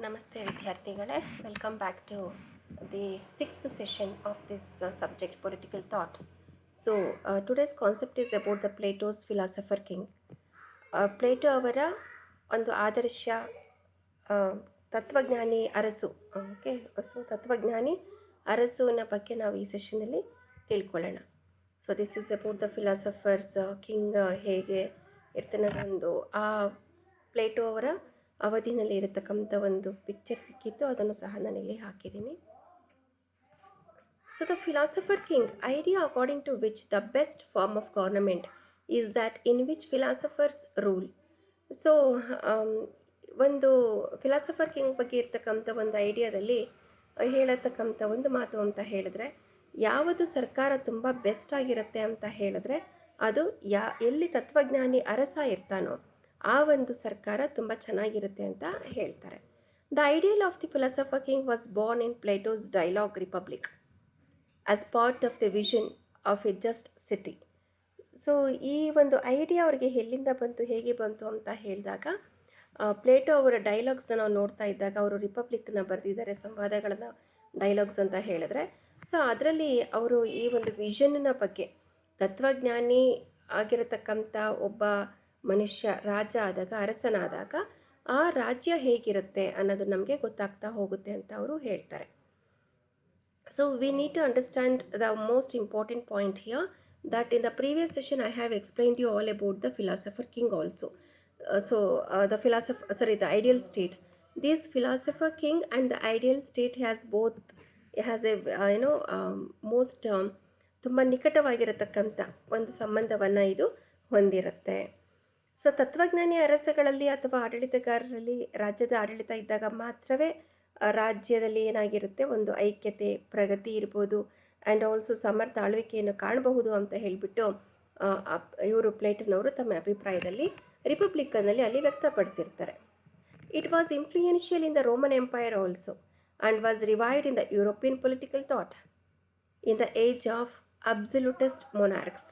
Namaste ವಿದ್ಯಾರ್ಥಿಗಳೇ, welcome back to the sixth session of this subject political thought. So today's concept is about the Plato's philosopher king. Plato ಅವರ ಒಂದು ಆದರ್ಶ ತತ್ವಜ್ಞಾನಿ ಅರಸು. Okay, so ತತ್ವಜ್ಞಾನಿ ಅರಸುವಿನ ಬಗ್ಗೆ ನಾವು ಈ ಸೆಷನ್ನಲ್ಲಿ ತಿಳ್ಕೊಳ್ಳೋಣ. So this is about the philosophers king ಹೇಗೆ ಇರ್ತಾನೆ, ಒಂದು ಆ ಪ್ಲೇಟೋ ಅವರ ಅವಧಿನಲ್ಲಿ ಇರತಕ್ಕಂಥ ಒಂದು ಪಿಕ್ಚರ್ ಸಿಕ್ಕಿತ್ತು, ಅದನ್ನು ಸಹ ನಾನಿಲ್ಲಿ ಹಾಕಿದ್ದೀನಿ. So the philosopher king idea according to which the best form of government is that in which philosophers rule. So ಒಂದು ಫಿಲಾಸಫರ್ ಕಿಂಗ್ ಬಗ್ಗೆ ಇರ್ತಕ್ಕಂಥ ಒಂದು ಐಡಿಯಾದಲ್ಲಿ ಹೇಳತಕ್ಕಂಥ ಒಂದು ಮಾತು ಅಂತ ಹೇಳಿದ್ರೆ, ಯಾವುದು ಸರ್ಕಾರ ತುಂಬ ಬೆಸ್ಟ್ ಆಗಿರುತ್ತೆ ಅಂತ ಹೇಳಿದ್ರೆ ಅದು ಎಲ್ಲಿ ತತ್ವಜ್ಞಾನಿ ಅರಸ ಇರ್ತಾನೋ ಆ ಒಂದು ಸರ್ಕಾರ ತುಂಬ ಚೆನ್ನಾಗಿರುತ್ತೆ ಅಂತ ಹೇಳ್ತಾರೆ. The ideal of the philosopher king was born in Plato's dialogue Republic as part of the vision of a just city. So ಈ ಒಂದು ಐಡಿಯಾ ಅವರಿಗೆ ಎಲ್ಲಿಂದ ಬಂತು, ಹೇಗೆ ಬಂತು ಅಂತ ಹೇಳಿದಾಗ, ಪ್ಲೇಟೋ ಅವರ ಡೈಲಾಗ್ಸ್ನ ನಾವು ನೋಡ್ತಾ ಇದ್ದಾಗ, ಅವರು ರಿಪಬ್ಲಿಕ್ನ ಬರೆದಿದ್ದಾರೆ, ಸಂವಾದಗಳನ್ನು ಡೈಲಾಗ್ಸ್ ಅಂತ ಹೇಳಿದ್ರೆ. ಸೊ ಅದರಲ್ಲಿ ಅವರು ಈ ಒಂದು ವಿಷನ್ನ ಬಗ್ಗೆ, ತತ್ವಜ್ಞಾನಿ ಆಗಿರತಕ್ಕಂಥ ಒಬ್ಬ ಮನುಷ್ಯ ರಾಜ ಆದಾಗ, ಅರಸನಾದಾಗ ಆ ರಾಜ್ಯ ಹೇಗಿರುತ್ತೆ ಅನ್ನೋದು ನಮಗೆ ಗೊತ್ತಾಗ್ತಾ ಹೋಗುತ್ತೆ ಅಂತ ಅವರು ಹೇಳ್ತಾರೆ. So we need to understand the most important point here that in the previous session I have explained you all about the philosopher king also. The ideal state. This philosopher king and the ideal state has a most ತುಂಬ ನಿಕಟವಾಗಿರತಕ್ಕಂಥ ಒಂದು ಸಂಬಂಧವನ್ನು ಇದು ಹೊಂದಿರುತ್ತೆ. So ತತ್ವಜ್ಞಾನಿ ಅರಸಗಳಲ್ಲಿ ಅಥವಾ ಆಡಳಿತಗಾರರಲ್ಲಿ ರಾಜ್ಯದ ಆಡಳಿತ ಇದ್ದಾಗ ಮಾತ್ರವೇ ರಾಜ್ಯದಲ್ಲಿ ಏನಾಗಿರುತ್ತೆ, ಒಂದು ಐಕ್ಯತೆ, ಪ್ರಗತಿ ಇರ್ಬೋದು, ಆ್ಯಂಡ್ ಆಲ್ಸೋ ಸಮರ್ಥ ಆಳ್ವಿಕೆಯನ್ನು ಕಾಣಬಹುದು ಅಂತ ಹೇಳಿಬಿಟ್ಟು ಇವರು ಪ್ಲೇಟನವರು ತಮ್ಮ ಅಭಿಪ್ರಾಯದಲ್ಲಿ ರಿಪಬ್ಲಿಕನ್ನಲ್ಲಿ ಅಲ್ಲಿ ವ್ಯಕ್ತಪಡಿಸಿರ್ತಾರೆ. It was influential in the Roman empire also and was revived in the European political thought in the age of absolutist monarchs.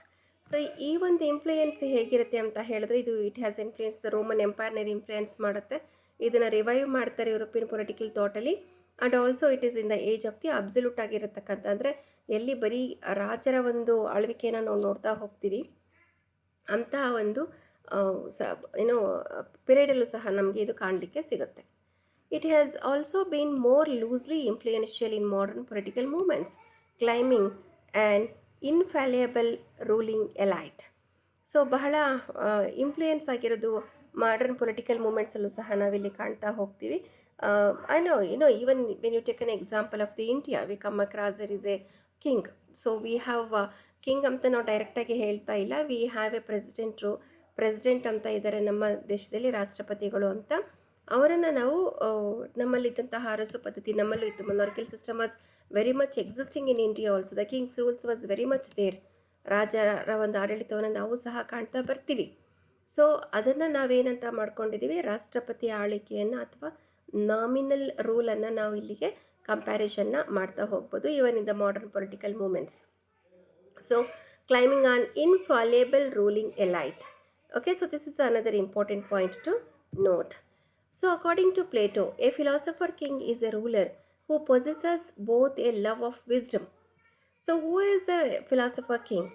So ಈ ಒಂದು ಇನ್ಫ್ಲೂಯೆನ್ಸ್ ಹೇಗಿರುತ್ತೆ ಅಂತ ಹೇಳಿದ್ರೆ, ಇದು it has influence the Roman ಎಂಪೈರ್ನ ಇನ್ಫ್ಲೂಯೆನ್ಸ್ ಮಾಡುತ್ತೆ, ಇದನ್ನು ರಿವೈವ್ ಮಾಡ್ತಾರೆ ಯುರೋಪಿಯನ್ ಪೊಲಿಟಿಕಲ್ ಥಾಟಲ್ಲಿ. And also it is in the age of the absolute ಆಗಿರತಕ್ಕಂಥ, ಅಂದರೆ ಎಲ್ಲಿ ಬರೀ ರಾಜರ ಒಂದು ಆಳ್ವಿಕೆಯನ್ನು ನಾವು ನೋಡ್ತಾ ಹೋಗ್ತೀವಿ, ಅಂತಹ ಒಂದು ಪಿರಿಯಡಲ್ಲೂ ಸಹ ನಮಗೆ ಇದು ಕಾಣಲಿಕ್ಕೆ ಸಿಗುತ್ತೆ. It has also been more loosely influential in modern political movements, claiming and infallible ruling elite. So ಬಹಳ ಇನ್ಫ್ಲೂಯೆನ್ಸ್ ಆಗಿರೋದು ಮಾಡರ್ನ್ ಪೊಲಿಟಿಕಲ್ ಮೂಮೆಂಟ್ಸಲ್ಲೂ ಸಹ ನಾವಿಲ್ಲಿ ಕಾಣ್ತಾ ಹೋಗ್ತೀವಿ. I know, even when you take an example of the India, we come across there is a king. So we have king ಅಂತ ನಾವು ಡೈರೆಕ್ಟಾಗಿ ಹೇಳ್ತಾ ಇಲ್ಲ, ವಿ ಹ್ಯಾವ್ ಎ ಪ್ರೆಸಿಡೆಂಟ್ ಅಂತ ಇದ್ದಾರೆ ನಮ್ಮ ದೇಶದಲ್ಲಿ, ರಾಷ್ಟ್ರಪತಿಗಳು ಅಂತ. ಅವರನ್ನು ನಾವು ನಮ್ಮಲ್ಲಿದ್ದಂತಹ ಅರಸು ಪದ್ಧತಿ ನಮ್ಮಲ್ಲೂ ಇತ್ತು. Monarchical system was very much existing in India also. The kings rules was very much there. ರಾಜರ ಒಂದು ಆಡಳಿತವನ್ನು ನಾವು ಸಹ ಕಾಣ್ತಾ ಬರ್ತೀವಿ. ಸೊ ಅದನ್ನು ನಾವೇನಂತ ಮಾಡ್ಕೊಂಡಿದ್ದೀವಿ, ರಾಷ್ಟ್ರಪತಿ ಆಳ್ವಿಕೆಯನ್ನು ಅಥವಾ ನಾಮಿನಲ್ ರೂಲನ್ನು ನಾವು ಇಲ್ಲಿಗೆ ಕಂಪ್ಯಾರಿಷನ್ನ ಮಾಡ್ತಾ ಹೋಗ್ಬೋದು, even in the modern political movements. So claiming on infallible ruling elite. Okay, so this is another important point to note. So according to Plato, a philosopher king is a ruler who possesses both a love of wisdom. So who is a philosopher king?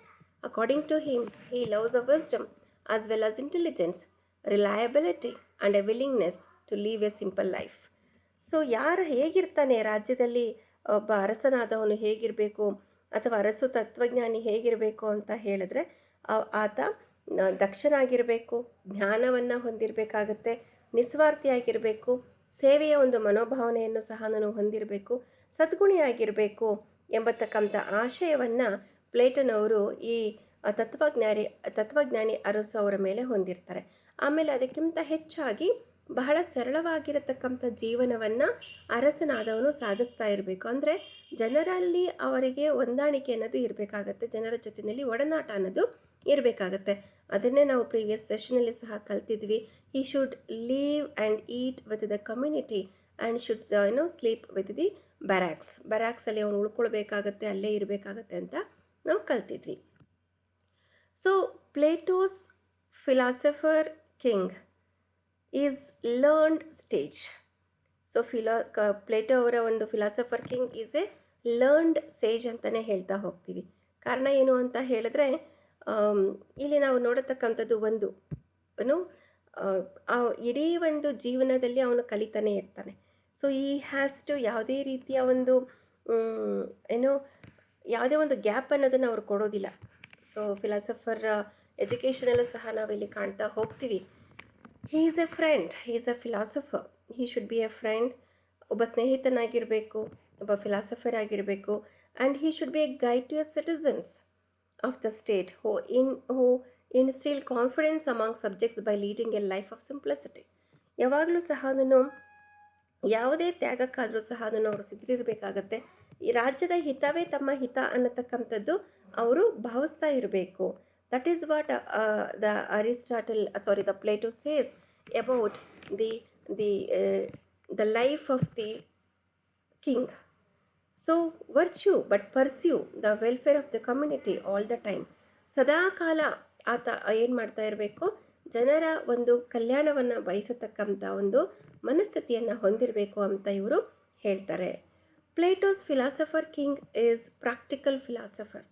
According to him, he loves of wisdom as well as intelligence, reliability and a willingness to live a simple life. So ಯಾರು ಹೇಗಿರ್ತಾನೆ ರಾಜ್ಯದಲ್ಲಿ, ಒಬ್ಬ ಅರಸನಾದವನು ಹೇಗಿರಬೇಕು ಅಥವಾ ಅರಸು ತತ್ವಜ್ಞಾನಿ ಹೇಗಿರಬೇಕು ಅಂತ ಹೇಳಿದ್ರೆ, ಆತ ದಕ್ಷನಾಗಿರಬೇಕು, ಜ್ಞಾನವನ್ನು ಹೊಂದಿರಬೇಕಾಗತ್ತೆ, ನಿಸ್ವಾರ್ಥಿಯಾಗಿರಬೇಕು, ಸೇವೆಯ ಒಂದು ಮನೋಭಾವನೆಯನ್ನು ಸಹ ನಾನು ಹೊಂದಿರಬೇಕು, ಸದ್ಗುಣಿಯಾಗಿರಬೇಕು ಎಂಬತಕ್ಕಂಥ ಆಶಯವನ್ನು ಪ್ಲೇಟನವರು ಈ ತತ್ವಜ್ಞಾನಿ ಅರಸು ಅವರ ಮೇಲೆ ಹೊಂದಿರ್ತಾರೆ. ಆಮೇಲೆ ಅದಕ್ಕಿಂತ ಹೆಚ್ಚಾಗಿ ಬಹಳ ಸರಳವಾಗಿರತಕ್ಕಂಥ ಜೀವನವನ್ನು ಅರಸನಾದವನು ಸಾಗಿಸ್ತಾ ಇರಬೇಕು. ಅಂದರೆ ಜನರಲ್ಲಿ ಅವರಿಗೆ ಹೊಂದಾಣಿಕೆ ಅನ್ನೋದು ಇರಬೇಕಾಗತ್ತೆ, ಜನರ ಜೊತೆಯಲ್ಲಿ ಒಡನಾಟ ಅನ್ನೋದು ಇರಬೇಕಾಗತ್ತೆ. ಅದನ್ನೇ ನಾವು ಪ್ರೀವಿಯಸ್ ಸೆಷನಲ್ಲಿ ಸಹ ಕಲ್ತಿದ್ವಿ. He should live and eat with the community and should sleep with the ಬ್ಯಾರಾಕ್ಸಲ್ಲಿ ಅವನು ಉಳ್ಕೊಳ್ಬೇಕಾಗತ್ತೆ, ಅಲ್ಲೇ ಇರಬೇಕಾಗತ್ತೆ ಅಂತ ನಾವು ಕಲ್ತಿದ್ವಿ. So Plato's philosopher king is learned stage. So Plato ಅವರ ಒಂದು philosopher king is a learned sage ಅಂತಲೇ ಹೇಳ್ತಾ ಹೋಗ್ತೀವಿ. ಕಾರಣ ಏನು ಅಂತ ಹೇಳಿದ್ರೆ ಇಲ್ಲಿ ನಾವು ನೋಡತಕ್ಕಂಥದ್ದು ಒಂದು ಏನು ಇಡೀ ಒಂದು ಜೀವನದಲ್ಲಿ ಅವನು ಕಲಿತಾನೆ ಇರ್ತಾನೆ. ಸೊ ಈ ಹ್ಯಾಸ್ ಟು ಯಾವುದೇ ರೀತಿಯ ಒಂದು ಏನೋ ಯಾವುದೇ ಒಂದು ಗ್ಯಾಪ್ ಅನ್ನೋದನ್ನು ಅವ್ರು ಕೊಡೋದಿಲ್ಲ. ಸೊ ಫಿಲಾಸಫರ್ ಎಜುಕೇಷನಲ್ಲೂ ಸಹ ನಾವಿಲ್ಲಿ ಕಾಣ್ತಾ ಹೋಗ್ತೀವಿ. He is a friend, he is a philosopher, he should be a friend. ಒಬ್ಬ ಸ್ನೇಹಿತನಾಗಿರಬೇಕು, ಒಬ್ಬ ಫಿಲಾಸಫರ್ ಆಗಿರಬೇಕು. And he should be a guide to a citizens of the state who instill confidence among subjects by leading a life of simplicity. ಯಾವಾಗಲೂ ಸಹ ಅದನ್ನು ಯಾವುದೇ ತ್ಯಾಗಕ್ಕಾದರೂ ಸಹ ಅದನ್ನು ಅವರು ಸಿದ್ಧರಿರಬೇಕಾಗತ್ತೆ. ಈ ರಾಜ್ಯದ ಹಿತವೇ ತಮ್ಮ ಹಿತ ಅನ್ನತಕ್ಕಂಥದ್ದು ಅವರು ಭಾವಿಸ್ತಾ ಇರಬೇಕು. That is what the Plato says about the life of the king. So virtue but pursue the welfare of the community all the time. ಸದಾಕಾಲ ಆತ ಏನು ಮಾಡ್ತಾ ಇರಬೇಕು, ಜನರ ಒಂದು ಕಲ್ಯಾಣವನ್ನು ಬಯಸತಕ್ಕಂಥ ಒಂದು ಮನಸ್ಥಿತಿಯನ್ನು ಹೊಂದಿರಬೇಕು ಅಂತ ಇವರು ಹೇಳ್ತಾರೆ. Plato's philosopher king is practical philosopher.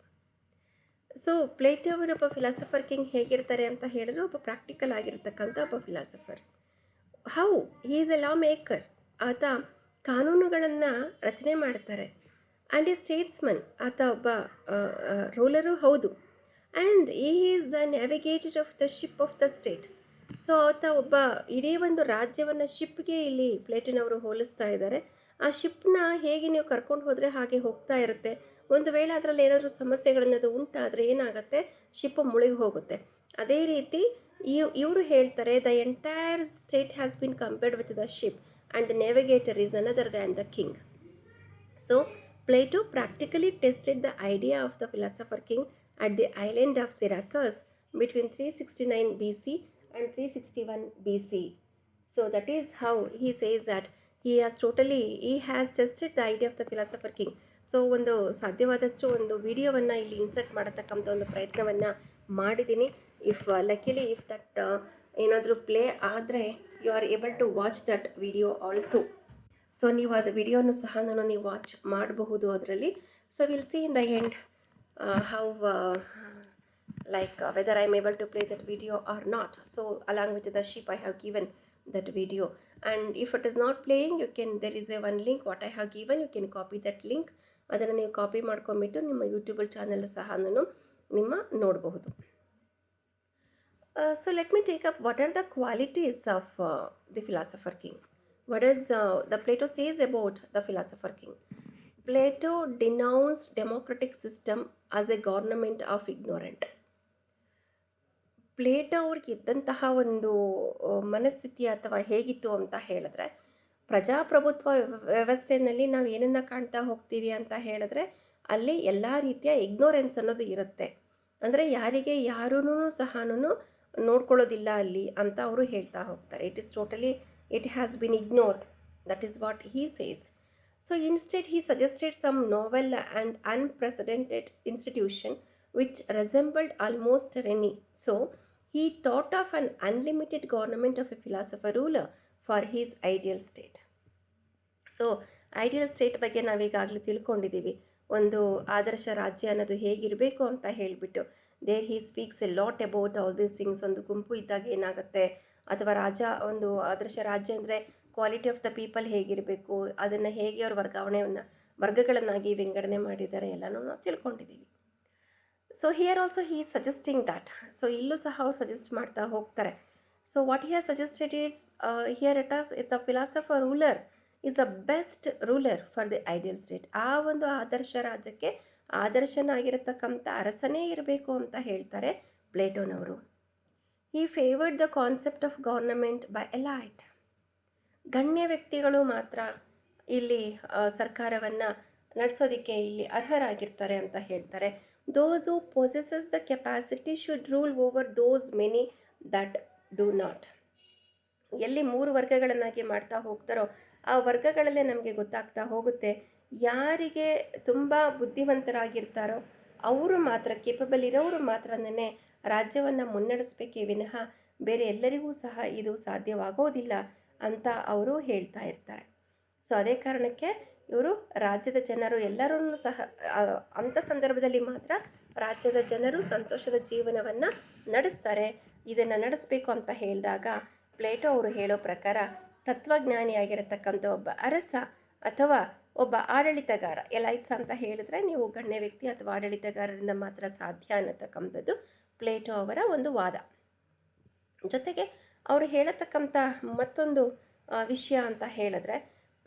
So Plato ಅವರೊಬ್ಬ ಫಿಲಾಸಫರ್ ಕಿಂಗ್ ಹೇಗಿರ್ತಾರೆ ಅಂತ ಹೇಳಿದ್ರೆ ಒಬ್ಬ ಪ್ರಾಕ್ಟಿಕಲ್ ಆಗಿರ್ತಕ್ಕಂಥ ಒಬ್ಬ philosopher. How he is a law maker. ಆತ ಕಾನೂನುಗಳನ್ನು ರಚನೆ ಮಾಡ್ತಾರೆ. ಆ್ಯಂಡ್ ಎ ಸ್ಟೇಟ್ಸ್ಮನ್, ಆತ ಒಬ್ಬ ರೂಲರು ಹೌದು. ಆ್ಯಂಡ್ ಈ is the navigator of the ship of the state. So ಆತ ಒಬ್ಬ ಇಡೀ ಒಂದು ರಾಜ್ಯವನ್ನು ಶಿಪ್ಗೆ ಇಲ್ಲಿ ಪ್ಲೇಟೋನವರು ಹೋಲಿಸ್ತಾ ಇದ್ದಾರೆ. ಆ ಶಿಪ್ನ ಹೇಗೆ ನೀವು ಕರ್ಕೊಂಡು ಹೋದರೆ ಹಾಗೆ ಹೋಗ್ತಾ ಇರುತ್ತೆ. ಒಂದು ವೇಳೆ ಅದರಲ್ಲಿ ಏನಾದರೂ ಸಮಸ್ಯೆಗಳನ್ನದು ಉಂಟಾದರೆ ಏನಾಗುತ್ತೆ, ಶಿಪ್ ಮುಳುಗಿ ಹೋಗುತ್ತೆ. ಅದೇ ರೀತಿ ಇವರು ಹೇಳ್ತಾರೆ, the entire state has been compared with the ship and the navigator is another than the king. So Plato practically tested the idea of the philosopher king at the island of Syracuse between 369 BC and 361 BC. So that is how he says that he has tested the idea of the philosopher king. So ಒಂದು ಸಾಧ್ಯವಾದಷ್ಟು ಒಂದು ವಿಡಿಯೋವನ್ನು ಇಲ್ಲಿ insert ಮಾಡತಕ್ಕಂಥ ಒಂದು ಪ್ರಯತ್ನವನ್ನು ಮಾಡಿದ್ದೀನಿ. If that ಏನಾದರೂ ಪ್ಲೇ ಆದರೆ you are able to watch that video also. So ನೀವು ಅದು ವಿಡಿಯೋನು ಸಹ ನೀವು ವಾಚ್ ಮಾಡಬಹುದು ಅದರಲ್ಲಿ. So will see in the end how whether I am able to play that video or not. So along with the ship I have given that video, and if it is not playing there is a one link what I have given, you can copy that link. ಅದನ್ನು ನೀವು copy ಮಾಡ್ಕೊಂಬಿಟ್ಟು ನಿಮ್ಮ YouTube channel ಸಹ ನಿಮ್ಮ ನೋಡಬಹುದು. So let me take up what are the qualities of the philosopher king. What does the Plato says about the philosopher king? Plato denounced democratic system as a government of ignorant. Plato ಅವ್ರಿಗೆ ಇದ್ದಂತಹ ಒಂದು ಮನಸ್ಥಿತಿ ಅಥವಾ ಹೇಗಿತ್ತು ಅಂತ ಹೇಳಿದ್ರೆ, ಪ್ರಜಾಪ್ರಭುತ್ವ ವ್ಯವಸ್ಥೆಯಲ್ಲಿ ನಾವು ಏನನ್ನು ಕಾಣ್ತಾ ಹೋಗ್ತೀವಿ ಅಂತ ಹೇಳಿದ್ರೆ ಅಲ್ಲಿ ಎಲ್ಲ ರೀತಿಯ ಇಗ್ನೋರೆನ್ಸ್ ಅನ್ನೋದು ಇರುತ್ತೆ. ಅಂದರೆ ಯಾರಿಗೆ ಯಾರೂ ಸಹ ನೋಡ್ಕೊಳ್ಳೋದಿಲ್ಲ ಅಲ್ಲಿ ಅಂತ ಅವರು ಹೇಳ್ತಾ ಹೋಗ್ತಾರೆ. it has been ignored. That is what he says. So instead he suggested some novel and unprecedented institution which resembled almost tyranny. So he thought of an unlimited government of a philosopher ruler for his ideal state. So ideal state ಬಗ್ಗೆ ನಾವೀಗಾಗಲೇ ತಿಳ್ಕೊಂಡಿದ್ದೀವಿ. ಒಂದು ಆದರ್ಶ ರಾಜ್ಯ ಅನ್ನೋದು ಹೇಗಿರಬೇಕು ಅಂತ ಹೇಳಿಬಿಟ್ಟು there he speaks a lot about all these things. ಒಂದು ಗುಂಪು ಇದ್ದಾಗ ಏನಾಗುತ್ತೆ, ಅಥವಾ ಒಂದು ಆದರ್ಶ ರಾಜ್ಯ ಅಂದರೆ ಕ್ವಾಲಿಟಿ ಆಫ್ ದ ಪೀಪಲ್ ಹೇಗಿರಬೇಕು, ಅದನ್ನು ಹೇಗೆ ಅವ್ರ ವರ್ಗಗಳನ್ನಾಗಿ ವಿಂಗಡಣೆ ಮಾಡಿದ್ದಾರೆ ಎಲ್ಲನೂ ನಾವು ತಿಳ್ಕೊಂಡಿದ್ದೀವಿ. So here also he is suggesting that. So ಇಲ್ಲೂ ಸಹ ಅವ್ರು ಸಜೆಸ್ಟ್ ಮಾಡ್ತಾ ಹೋಗ್ತಾರೆ. So what he has suggested is here the philosopher ruler is the best ruler for the ideal state. ಆ ಒಂದು ಆದರ್ಶ ರಾಜ್ಯಕ್ಕೆ ಆದರ್ಶನಾಗಿರತಕ್ಕಂಥ ಅರಸನೇ ಇರಬೇಕು ಅಂತ ಹೇಳ್ತಾರೆ ಪ್ಲೇಟೋನವರು. He favoured the concept of government by elite. ಗಣ್ಯ ವ್ಯಕ್ತಿಗಳು ಮಾತ್ರ ಇಲ್ಲಿ ಸರ್ಕಾರವನ್ನು ನಡೆಸೋದಕ್ಕೆ ಇಲ್ಲಿ ಅರ್ಹರಾಗಿರ್ತಾರೆ ಅಂತ ಹೇಳ್ತಾರೆ. Those who possesses the capacity should rule over those many that do not. ಎಲ್ಲಿ 3 ವರ್ಗಗಳನ್ನಾಗಿ ಮಾಡ್ತಾ ಹೋಗ್ತಾರೋ ಆ ವರ್ಗಗಳಲ್ಲೇ ನಮಗೆ ಗೊತ್ತಾಗ್ತಾ ಹೋಗುತ್ತೆ, ಯಾರಿಗೆ ತುಂಬ ಬುದ್ಧಿವಂತರಾಗಿರ್ತಾರೋ ಅವರು ಮಾತ್ರ, ಕೇಪಬಲ್ ಇರೋರು ಮಾತ್ರನೇ ರಾಜ್ಯವನ್ನು ಮುನ್ನಡೆಸಬೇಕೇ ವಿನಃ ಬೇರೆ ಎಲ್ಲರಿಗೂ ಸಹ ಇದು ಸಾಧ್ಯವಾಗೋದಿಲ್ಲ ಅಂತ ಅವರು ಹೇಳ್ತಾ ಇರ್ತಾರೆ. ಸೊ ಅದೇ ಕಾರಣಕ್ಕೆ ಇವರು ರಾಜ್ಯದ ಜನರು ಎಲ್ಲರೂ ಸಹ ಅಂಥ ಸಂದರ್ಭದಲ್ಲಿ ಮಾತ್ರ ರಾಜ್ಯದ ಜನರು ಸಂತೋಷದ ಜೀವನವನ್ನು ನಡೆಸ್ತಾರೆ. ಇದನ್ನು ನಡೆಸಬೇಕು ಅಂತ ಹೇಳಿದಾಗ ಪ್ಲೇಟೋ ಅವರು ಹೇಳೋ ಪ್ರಕಾರ ತತ್ವಜ್ಞಾನಿಯಾಗಿರತಕ್ಕಂಥ ಒಬ್ಬ ಅರಸ ಅಥವಾ ಒಬ್ಬ ಆಡಳಿತಗಾರ, ಎಲೈಟ್ಸ್ ಅಂತ ಹೇಳಿದ್ರೆ ನೀವು ಗಣ್ಯ ವ್ಯಕ್ತಿ ಅಥವಾ ಆಡಳಿತಗಾರರಿಂದ ಮಾತ್ರ ಸಾಧ್ಯ ಅನ್ನತಕ್ಕಂಥದ್ದು ಪ್ಲೇಟೋ ಅವರ ಒಂದು ವಾದ. ಜೊತೆಗೆ ಅವರು ಹೇಳತಕ್ಕಂಥ ಮತ್ತೊಂದು ವಿಷಯ ಅಂತ ಹೇಳಿದ್ರೆ,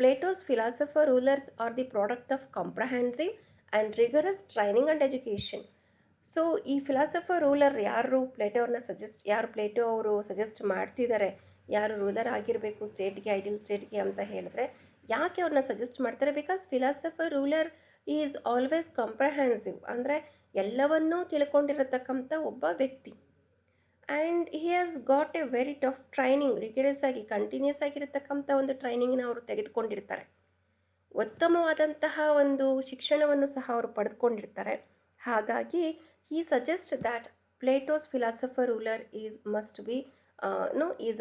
Plato's philosopher rulers are the product of comprehensive and rigorous training and education. So ಈ ಫಿಲಾಸಫರ್ ರೂಲರ್ ಯಾರು ಪ್ಲೇಟೋ ಅವರು ಸಜೆಸ್ಟ್ ಮಾಡ್ತಿದ್ದಾರೆ, ಯಾರು ರೂಲರ್ ಆಗಿರಬೇಕು ಸ್ಟೇಟ್ಗೆ, ಐಡಿಯಲ್ ಸ್ಟೇಟ್ಗೆ ಅಂತ ಹೇಳಿದ್ರೆ ಯಾಕೆ ಅವ್ರನ್ನ ಸಜೆಸ್ಟ್ ಮಾಡ್ತಾರೆ? Because philosopher ruler is always comprehensive, ಅಂದರೆ ಎಲ್ಲವನ್ನೂ ತಿಳ್ಕೊಂಡಿರತಕ್ಕಂಥ ಒಬ್ಬ ವ್ಯಕ್ತಿ. And he has got A very tough training, rigorous ಆಗಿ ಕಂಟಿನ್ಯೂಸ್ ಆಗಿರತಕ್ಕಂಥ ಒಂದು ಟ್ರೈನಿಂಗ್ನ ಅವರು ತೆಗೆದುಕೊಂಡಿರ್ತಾರೆ. ಉತ್ತಮವಾದಂತಹ ಒಂದು ಶಿಕ್ಷಣವನ್ನು ಸಹ ಅವರು ಪಡೆದುಕೊಂಡಿರ್ತಾರೆ. ಹಾಗಾಗಿ he suggests that Plato's philosopher ruler is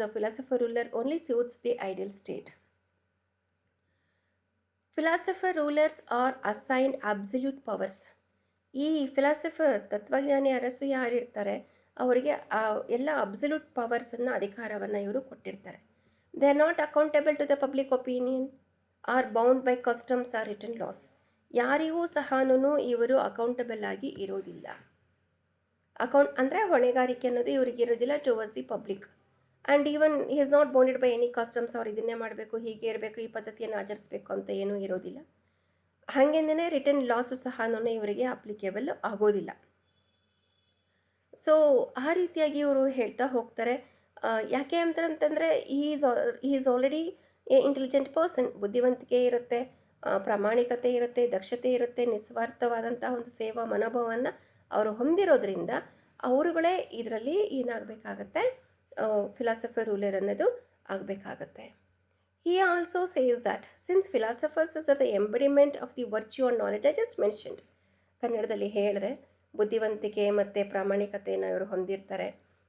a philosopher ruler only suits the ideal state. Philosopher rulers are assigned absolute powers. ಈ ಫಿಲಾಸಫರ್ ತತ್ವಜ್ಞಾನಿ ಅರಸು ಯಾರಿರ್ತಾರೆ ಅವರಿಗೆ ಎಲ್ಲ ಅಬ್ಸಲ್ಯೂಟ್ ಪವರ್ಸನ್ನು, ಅಧಿಕಾರವನ್ನು ಇವರು ಕೊಟ್ಟಿರ್ತಾರೆ. They are not accountable to the public opinion or bound by customs or written laws. ಯಾರಿಗೂ ಸಹನೂ ಇವರು ಅಕೌಂಟಬಲ್ ಆಗಿ ಇರೋದಿಲ್ಲ. ಅಂದರೆ ಹೊಣೆಗಾರಿಕೆ ಅನ್ನೋದು ಇವರಿಗೆ ಇರೋದಿಲ್ಲ towards the public. And even he is not bounded by any customs, ಅವ್ರು ಇದನ್ನೇ ಮಾಡಬೇಕು, ಹೀಗೆ ಇರಬೇಕು, ಈ ಪದ್ಧತಿಯನ್ನು ಆಚರಿಸಬೇಕು ಅಂತ ಏನೂ ಇರೋದಿಲ್ಲ. ಹಾಗೇನೇ ರಿಟರ್ನ್ ಲಾಸು ಸಹ ಇವರಿಗೆ ಅಪ್ಲಿಕೇಬಲ್ ಆಗೋದಿಲ್ಲ. ಸೊ ಆ ರೀತಿಯಾಗಿ ಇವರು ಹೇಳ್ತಾ ಹೋಗ್ತಾರೆ. ಯಾಕೆ ಅಂತಂದರೆ is already A intelligent person, ಬುದ್ಧಿವಂತಿಕೆ ಇರುತ್ತೆ, ಪ್ರಾಮಾಣಿಕತೆ ಇರುತ್ತೆ, ದಕ್ಷತೆ ಇರುತ್ತೆ, ನಿಸ್ವಾರ್ಥವಾದಂಥ ಒಂದು ಸೇವಾ ಮನೋಭಾವವನ್ನು ಅವರು ಹೊಂದಿರೋದ್ರಿಂದ ಅವರುಗಳೇ ಇದರಲ್ಲಿ ಏನಾಗಬೇಕಾಗತ್ತೆ, ಫಿಲಾಸಫರ್ ರೂಲರ್ ಅನ್ನೋದು ಆಗಬೇಕಾಗತ್ತೆ. He also says that since philosophers are the embodiment of the virtue and knowledge I just mentioned, ಕನ್ನಡದಲ್ಲಿ ಹೇಳಿದೆ, ಬುದ್ಧಿವಂತಿಕೆ ಮತ್ತು ಪ್ರಾಮಾಣಿಕತೆಯನ್ನು ಇವರು ಹೊಂದಿರ್ತಾರೆ,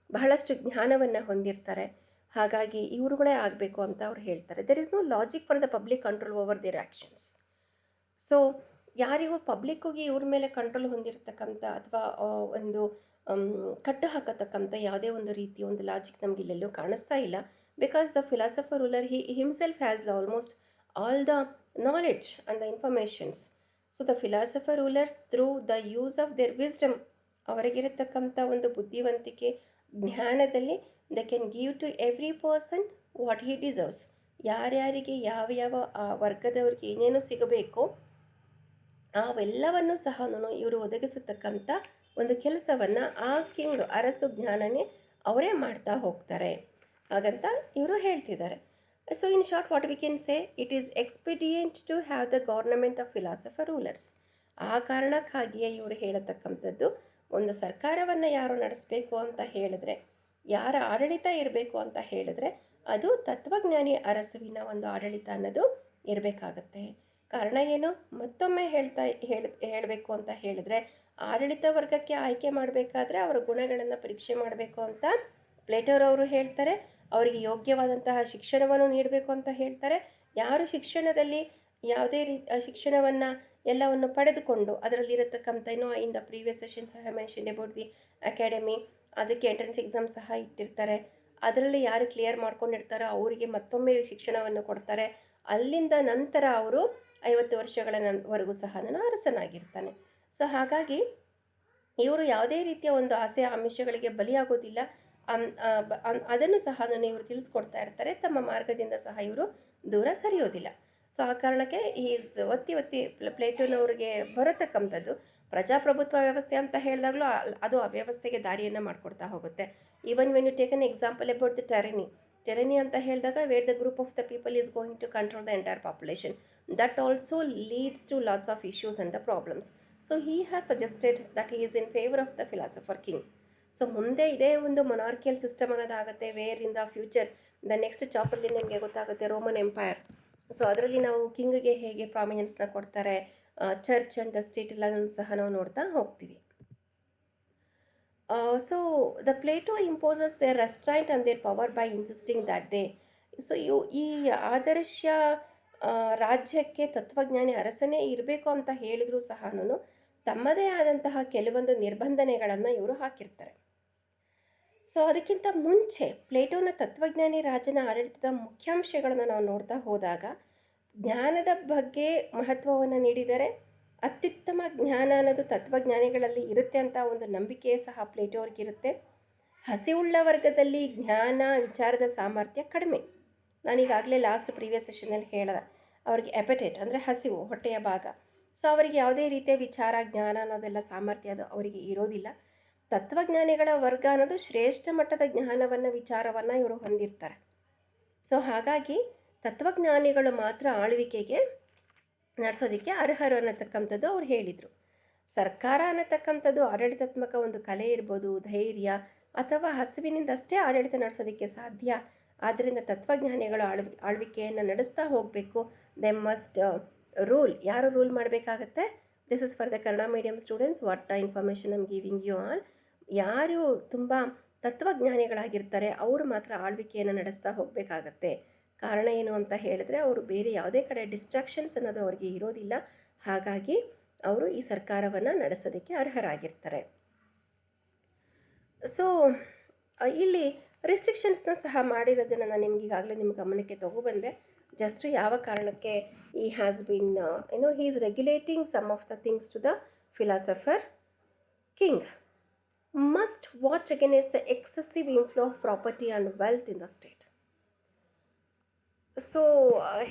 ಬಹಳಷ್ಟು ಜ್ಞಾನವನ್ನು ಹೊಂದಿರ್ತಾರೆ. ಹಾಗಾಗಿ ಇವರುಗಳೇ ಆಗಬೇಕು ಅಂತ ಅವ್ರು ಹೇಳ್ತಾರೆ. There is no logic for the public control over their actions. So ಯಾರಿಗೂ ಪಬ್ಲಿಕ್ಕಿಗೆ ಇವ್ರ ಮೇಲೆ ಕಂಟ್ರೋಲ್ ಹೊಂದಿರತಕ್ಕಂಥ ಅಥವಾ ಒಂದು ಕಟ್ಟು ಹಾಕತಕ್ಕಂಥ ಯಾವುದೇ ಒಂದು ರೀತಿಯ ಒಂದು ಲಾಜಿಕ್ ನಮ್ಗೆ ಇಲ್ಲೆಲ್ಲೂ ಕಾಣಿಸ್ತಾ ಇಲ್ಲ. Because the philosopher ruler he himself has almost all the knowledge and the informations. So the philosopher rulers through the use of their wisdom, ಅವರಿಗಿರತಕ್ಕಂಥ ಒಂದು ಬುದ್ಧಿವಂತಿಕೆ ಜ್ಞಾನದಲ್ಲಿ they can give to every person what he deserves. ಯಾರ್ಯಾರಿಗೆ ಯಾವ ಯಾವ ವರ್ಗದವ್ರಿಗೆ ಏನೇನು ಸಿಗಬೇಕು ಅವೆಲ್ಲವನ್ನು ಸಹ ಇವರು ಒದಗಿಸತಕ್ಕಂಥ ಒಂದು ಕೆಲಸವನ್ನು ಆ ಕಿಂಗ್, ಅರಸು ಜ್ಞಾನನೇ ಅವರೇ ಮಾಡ್ತಾ ಹೋಗ್ತಾರೆ ಹಾಗಂತ ಇವರು ಹೇಳ್ತಿದ್ದಾರೆ. So in short what we can say, it is expedient to have the government of philosopher rulers. ಆ ಕಾರಣಕ್ಕಾಗಿಯೇ ಇವರು ಹೇಳತಕ್ಕಂಥದ್ದು, ಒಂದು ಸರ್ಕಾರವನ್ನು ಯಾರು ನಡೆಸಬೇಕು ಅಂತ ಹೇಳಿದ್ರೆ, ಯಾರ ಆಡಳಿತ ಇರಬೇಕು ಅಂತ ಹೇಳಿದ್ರೆ ಅದು ತತ್ವಜ್ಞಾನಿ ಅರಸುವಿನ ಒಂದು ಆಡಳಿತ ಅನ್ನೋದು ಇರಬೇಕಾಗತ್ತೆ. ಕಾರಣ ಏನು, ಮತ್ತೊಮ್ಮೆ ಹೇಳಬೇಕು ಅಂತ ಹೇಳಿದ್ರೆ, ಆಡಳಿತ ವರ್ಗಕ್ಕೆ ಆಯ್ಕೆ ಮಾಡಬೇಕಾದ್ರೆ ಅವರ ಗುಣಗಳನ್ನು ಪರೀಕ್ಷೆ ಮಾಡಬೇಕು ಅಂತ ಪ್ಲೇಟೋರವರು ಹೇಳ್ತಾರೆ. ಅವರಿಗೆ ಯೋಗ್ಯವಾದಂತಹ ಶಿಕ್ಷಣವನ್ನು ನೀಡಬೇಕು ಅಂತ ಹೇಳ್ತಾರೆ. ಯಾರು ಶಿಕ್ಷಣದಲ್ಲಿ ಯಾವುದೇ ಶಿಕ್ಷಣವನ್ನು ಎಲ್ಲವನ್ನು ಪಡೆದುಕೊಂಡು ಅದರಲ್ಲಿರತಕ್ಕಂಥ in the previous sessions I have mentioned about the academy, ಅದಕ್ಕೆ ಎಂಟ್ರೆನ್ಸ್ ಎಕ್ಸಾಮ್ ಸಹ ಇಟ್ಟಿರ್ತಾರೆ. ಅದರಲ್ಲಿ ಯಾರು ಕ್ಲಿಯರ್ ಮಾಡ್ಕೊಂಡಿರ್ತಾರೋ ಅವರಿಗೆ ಮತ್ತೊಮ್ಮೆ ಶಿಕ್ಷಣವನ್ನು ಕೊಡ್ತಾರೆ. ಅಲ್ಲಿಂದ ನಂತರ ಅವರು 50 ವರ್ಷಗಳವರೆಗೂ ಸಹ ಅರಸನಾಗಿರ್ತಾನೆ. ಸೊ ಹಾಗಾಗಿ ಇವರು ಯಾವುದೇ ರೀತಿಯ ಒಂದು ಆಸೆ ಆಮಿಷಗಳಿಗೆ ಬಲಿಯಾಗೋದಿಲ್ಲ. ಅದನ್ನು ಸಹ ಇವರು ತಿಳಿಸ್ಕೊಡ್ತಾ ಇರ್ತಾರೆ. ತಮ್ಮ ಮಾರ್ಗದಿಂದ ಸಹ ಇವರು ದೂರ ಸರಿಯೋದಿಲ್ಲ. ಸೊ ಆ ಕಾರಣಕ್ಕೆ ಒತ್ತಿ ಪ್ಲೇಟೋನವರಿಗೆ ಬರತಕ್ಕಂಥದ್ದು ಪ್ರಜಾಪ್ರಭುತ್ವ ವ್ಯವಸ್ಥೆ ಅಂತ ಹೇಳಿದಾಗಲೂ ಅದು ಅವ್ಯವಸ್ಥೆಗೆ ದಾರಿಯನ್ನು ಮಾಡಿಕೊಡ್ತಾ ಹೋಗುತ್ತೆ. Even when you take an example about the tyranny ಅಂತ ಹೇಳಿದಾಗ where the group of the people is going to control the entire population, that also leads to lots of issues and the problems. So he has suggested that he is in favour of the philosopher king. So ಮುಂದೆ ಇದೇ ಒಂದು monarchical system ಅನ್ನೋದಾಗುತ್ತೆ. Where in the future the next ಚಾಪ್ಟರ್ಲಿ ನಿಮಗೆ ಗೊತ್ತಾಗುತ್ತೆ Roman empire. So ಅದರಲ್ಲಿ ನಾವು ಕಿಂಗ್ಗೆ ಹೇಗೆ ಪ್ರಾಮಿನೆನ್ಸ್ನ ಕೊಡ್ತಾರೆ, ಚರ್ಚ್ ಆ್ಯಂಡ್ ದ ಸ್ಟೇಟ್ ಎಲ್ಲನೂ ಸಹ ನಾವು ನೋಡ್ತಾ ಹೋಗ್ತೀವಿ. So the Plato imposes their restraint and their power by insisting that they, so ಈ ಆದರ್ಶ ರಾಜ್ಯಕ್ಕೆ ತತ್ವಜ್ಞಾನಿ ಅರಸನೇ ಇರಬೇಕು ಅಂತ ಹೇಳಿದರೂ ಸಹ ತಮ್ಮದೇ ಆದಂತಹ ಕೆಲವೊಂದು ನಿರ್ಬಂಧನೆಗಳನ್ನು ಇವರು ಹಾಕಿರ್ತಾರೆ. ಸೊ ಅದಕ್ಕಿಂತ ಮುಂಚೆ ಪ್ಲೇಟೋನ ತತ್ವಜ್ಞಾನಿ ರಾಜನ ಆಡಳಿತದ ಮುಖ್ಯಾಂಶಗಳನ್ನು ನಾವು ನೋಡ್ತಾ ಹೋದಾಗ ಜ್ಞಾನದ ಬಗ್ಗೆ ಮಹತ್ವವನ್ನು ನೀಡಿದರೆ, ಅತ್ಯುತ್ತಮ ಜ್ಞಾನ ಅನ್ನೋದು ತತ್ವಜ್ಞಾನಿಗಳಲ್ಲಿ ಇರುತ್ತೆ ಅಂತ ಒಂದು ನಂಬಿಕೆ ಸಹ ಪ್ಲೇಟೋ ಅವ್ರಿಗಿರುತ್ತೆ. ಹಸಿವುಳ್ಳ ವರ್ಗದಲ್ಲಿ ಜ್ಞಾನ ವಿಚಾರದ ಸಾಮರ್ಥ್ಯ ಕಡಿಮೆ. ನಾನೀಗಾಗಲೇ ಲಾಸ್ಟ್ ಪ್ರೀವಿಯಸ್ ಸೆಷನಲ್ಲಿ ಹೇಳಿದೆ, ಅವ್ರಿಗೆ ಎಪಟೇಟ್ ಅಂದರೆ ಹಸಿವು, ಹೊಟ್ಟೆಯ ಭಾಗ. ಸೊ ಅವರಿಗೆ ಯಾವುದೇ ರೀತಿಯ ವಿಚಾರ ಜ್ಞಾನ ಅನ್ನೋದೆಲ್ಲ ಸಾಮರ್ಥ್ಯ ಅದು ಅವರಿಗೆ ಇರೋದಿಲ್ಲ. ತತ್ವಜ್ಞಾನಿಗಳ ವರ್ಗ ಅನ್ನೋದು ಶ್ರೇಷ್ಠ ಮಟ್ಟದ ಜ್ಞಾನವನ್ನು ವಿಚಾರವನ್ನು ಇವರು ಹೊಂದಿರ್ತಾರೆ. ಸೊ ಹಾಗಾಗಿ ತತ್ವಜ್ಞಾನಿಗಳು ಮಾತ್ರ ಆಳ್ವಿಕೆಗೆ ನಡೆಸೋದಕ್ಕೆ ಅರ್ಹರು ಅನ್ನತಕ್ಕಂಥದ್ದು ಅವ್ರು ಹೇಳಿದರು. ಸರ್ಕಾರ ಅನ್ನತಕ್ಕಂಥದ್ದು ಆಡಳಿತಾತ್ಮಕ ಒಂದು ಕಲೆ ಇರ್ಬೋದು, ಧೈರ್ಯ ಅಥವಾ ಹಸಿವಿನಿಂದಷ್ಟೇ ಆಡಳಿತ ನಡೆಸೋದಕ್ಕೆ ಸಾಧ್ಯ. ಆದ್ದರಿಂದ ತತ್ವಜ್ಞಾನಿಗಳು ಆಳ್ವಿಕೆಯನ್ನು ನಡೆಸ್ತಾ ಹೋಗಬೇಕು. They must rule. ಯಾರು ರೂಲ್ ಮಾಡಬೇಕಾಗತ್ತೆ? This is for the Kannada medium students. What information I'm giving you all. ಯಾರು ತುಂಬ ತತ್ವಜ್ಞಾನಿಗಳಾಗಿರ್ತಾರೆ ಅವರು ಮಾತ್ರ ಆಳ್ವಿಕೆಯನ್ನು ನಡೆಸ್ತಾ ಹೋಗಬೇಕಾಗತ್ತೆ. ಕಾರಣ ಏನು ಅಂತ ಹೇಳಿದ್ರೆ, ಅವರು ಬೇರೆ ಯಾವುದೇ ಕಡೆ ಡಿಸ್ಟ್ರಾಕ್ಷನ್ಸ್ ಅನ್ನೋದು ಅವರಿಗೆ ಇರೋದಿಲ್ಲ. ಹಾಗಾಗಿ ಅವರು ಈ ಸರ್ಕಾರವನ್ನು ನಡೆಸೋದಕ್ಕೆ ಅರ್ಹರಾಗಿರ್ತಾರೆ. ಸೊ ಇಲ್ಲಿ ರಿಸ್ಟ್ರಿಕ್ಷನ್ಸ್ನ ಸಹ ಮಾಡಿರೋದನ್ನು ನಾನು ನಿಮ್ಗೆ ಈಗಾಗಲೇ ನಿಮ್ಮ ಗಮನಕ್ಕೆ ತಗೊಬಂದೆ. ಜಸ್ಟ್ ಯಾವ ಕಾರಣಕ್ಕೆ ಈ has been he is regulating some of the things to the philosopher king must watch against the excessive inflow of property and wealth in the state. So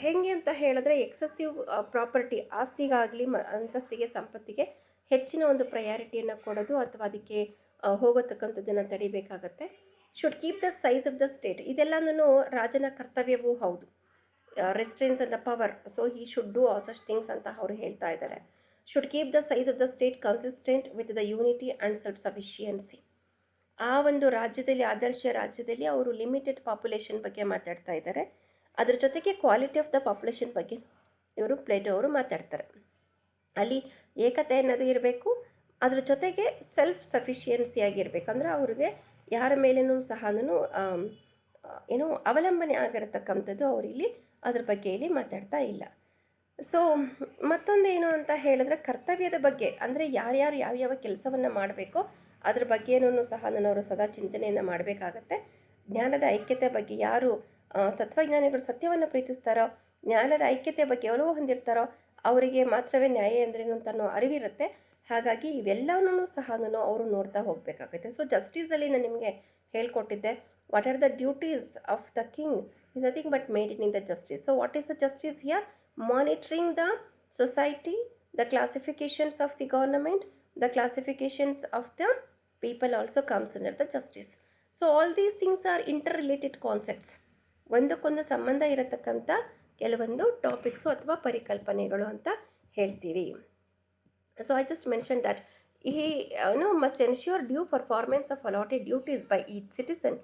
ಹೆಂಗೆ ಅಂತ ಹೇಳಿದ್ರೆ, ಎಕ್ಸೆಸಿವ್ ಪ್ರಾಪರ್ಟಿ, ಆಸ್ತಿಗಾಗಲಿ ಅಂತಸ್ತಿಗೆ, ಸಂಪತ್ತಿಗೆ ಹೆಚ್ಚಿನ ಒಂದು ಪ್ರಯಾರಿಟಿಯನ್ನು ಕೊಡೋದು ಅಥವಾ ಅದಕ್ಕೆ ಹೋಗತಕ್ಕಂಥದ್ದನ್ನು ತಡಿಬೇಕಾಗತ್ತೆ. Should keep the size of the state. ಇದೆಲ್ಲನೂ ರಾಜನ ಕರ್ತವ್ಯವೂ ಹೌದು. Restraints on the power. So he should do all such things ಅಂತ ಅವರು ಹೇಳ್ತಾ ಇದ್ದಾರೆ. Should keep the size of the state consistent with the unity and self sufficiency. ಆ ಒಂದು ರಾಜ್ಯದಲ್ಲಿ, ಆದರ್ಶ ರಾಜ್ಯದಲ್ಲಿ ಅವರು ಲಿಮಿಟೆಡ್ ಪಾಪ್ಯುಲೇಷನ್ ಬಗ್ಗೆ ಮಾತಾಡ್ತಾ ಇದ್ದಾರೆ. ಅದ್ರ ಜೊತೆಗೆ ಕ್ವಾಲಿಟಿ ಆಫ್ ದ ಪಾಪ್ಯುಲೇಷನ್ ಬಗ್ಗೆ ಇವರು ಪ್ಲೇಟೋ ಅವರು ಮಾತಾಡ್ತಾರೆ. ಅಲ್ಲಿ ಏಕತೆ ಅನ್ನೋದು ಇರಬೇಕು. ಅದ್ರ ಜೊತೆಗೆ ಸೆಲ್ಫ್ ಸಫಿಷಿಯನ್ಸಿ ಆಗಿರಬೇಕು. ಅಂದರೆ ಅವ್ರಿಗೆ ಯಾರ ಮೇಲೇನೂ ಸಹ ಅವಲಂಬನೆ ಆಗಿರತಕ್ಕಂಥದ್ದು ಅವರಿಲ್ಲಿ ಅದ್ರ ಬಗ್ಗೆ ಇಲ್ಲಿ ಮಾತಾಡ್ತಾ ಇಲ್ಲ. ಸೊ ಮತ್ತೊಂದು ಏನು ಅಂತ ಹೇಳಿದ್ರೆ, ಕರ್ತವ್ಯದ ಬಗ್ಗೆ, ಅಂದರೆ ಯಾರ್ಯಾರು ಯಾವ್ಯಾವ ಕೆಲಸವನ್ನು ಮಾಡಬೇಕೋ ಅದ್ರ ಬಗ್ಗೆನೂ ಸಹ ಅವರು ಸದಾ ಚಿಂತನೆಯನ್ನು ಮಾಡಬೇಕಾಗತ್ತೆ. ಜ್ಞಾನದ ಐಕ್ಯತೆ ಬಗ್ಗೆ, ಯಾರು ತತ್ವಜ್ಞಾನಿಗಳು ಸತ್ಯವನ್ನು ಪ್ರೀತಿಸ್ತಾರೋ, ಜ್ಞಾನದ ಐಕ್ಯತೆ ಬಗ್ಗೆ ಒಲವು ಹೊಂದಿರ್ತಾರೋ ಅವರಿಗೆ ಮಾತ್ರವೇ ನ್ಯಾಯ ಅಂದ್ರೇನು ಅಂತ ಅರಿವಿರುತ್ತೆ. ಹಾಗಾಗಿ ಇವೆಲ್ಲವನ್ನೂ ಸಹ ಅವರು ನೋಡ್ತಾ ಹೋಗಬೇಕಾಗುತ್ತೆ. ಸೊ ಜಸ್ಟಿಸಲ್ಲಿ ನಾನು ನಿಮಗೆ ಹೇಳ್ಕೊಟ್ಟಿದ್ದೆ, what are the duties of the king is nothing but maintain in the justice. So what is the justice here? Monitoring the society, the classifications of the government, the classifications of the people also comes under the justice. So all these things are interrelated concepts. ಒಂದಕ್ಕೊಂದು ಸಂಬಂಧ ಇರತಕ್ಕಂಥ ಕೆಲವೊಂದು topics ಅಥವಾ ಪರಿಕಲ್ಪನೆಗಳು ಅಂತ ಹೇಳ್ತೀವಿ. So I just mentioned that he must ensure due performance of allotted duties by each citizen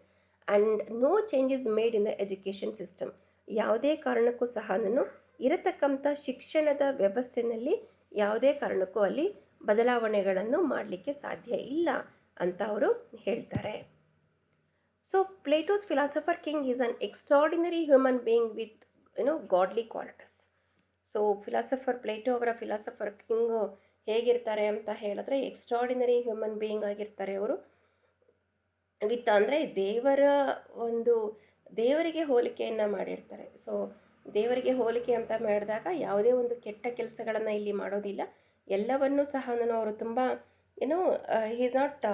and no changes made in the education system. ಯಾವುದೇ ಕಾರಣಕ್ಕೂ ಸಹ ಇರತಕ್ಕಂಥ ಶಿಕ್ಷಣದ ವ್ಯವಸ್ಥೆಯಲ್ಲಿ ಯಾವುದೇ ಕಾರಣಕ್ಕೂ ಅಲ್ಲಿ ಬದಲಾವಣೆಗಳನ್ನು ಮಾಡಲಿಕ್ಕೆ ಸಾಧ್ಯ ಇಲ್ಲ ಅಂತ ಅವರು ಹೇಳ್ತಾರೆ. So Plato's philosopher king is an extraordinary human being with godly qualities. So Plato ಅವರ ಫಿಲಾಸಫರ್ ಕಿಂಗು ಹೇಗಿರ್ತಾರೆ ಅಂತ ಹೇಳಿದ್ರೆ, ಎಕ್ಸ್ಟ್ರಾರ್ಡಿನರಿ ಹ್ಯೂಮನ್ ಬೀಯಿಂಗ್ ಆಗಿರ್ತಾರೆ ಅವರು. ವಿತ್ ಅಂದರೆ ದೇವರಿಗೆ ಹೋಲಿಕೆಯನ್ನು ಮಾಡಿರ್ತಾರೆ. ಸೊ ದೇವರಿಗೆ ಹೋಲಿಕೆ ಅಂತ ಮಾಡಿದಾಗ ಯಾವುದೇ ಒಂದು ಕೆಟ್ಟ ಕೆಲಸಗಳನ್ನು ಇಲ್ಲಿ ಮಾಡೋದಿಲ್ಲ. ಎಲ್ಲವನ್ನೂ ಸಹ ಅವರು ತುಂಬ ಈಸ್ ನಾಟ್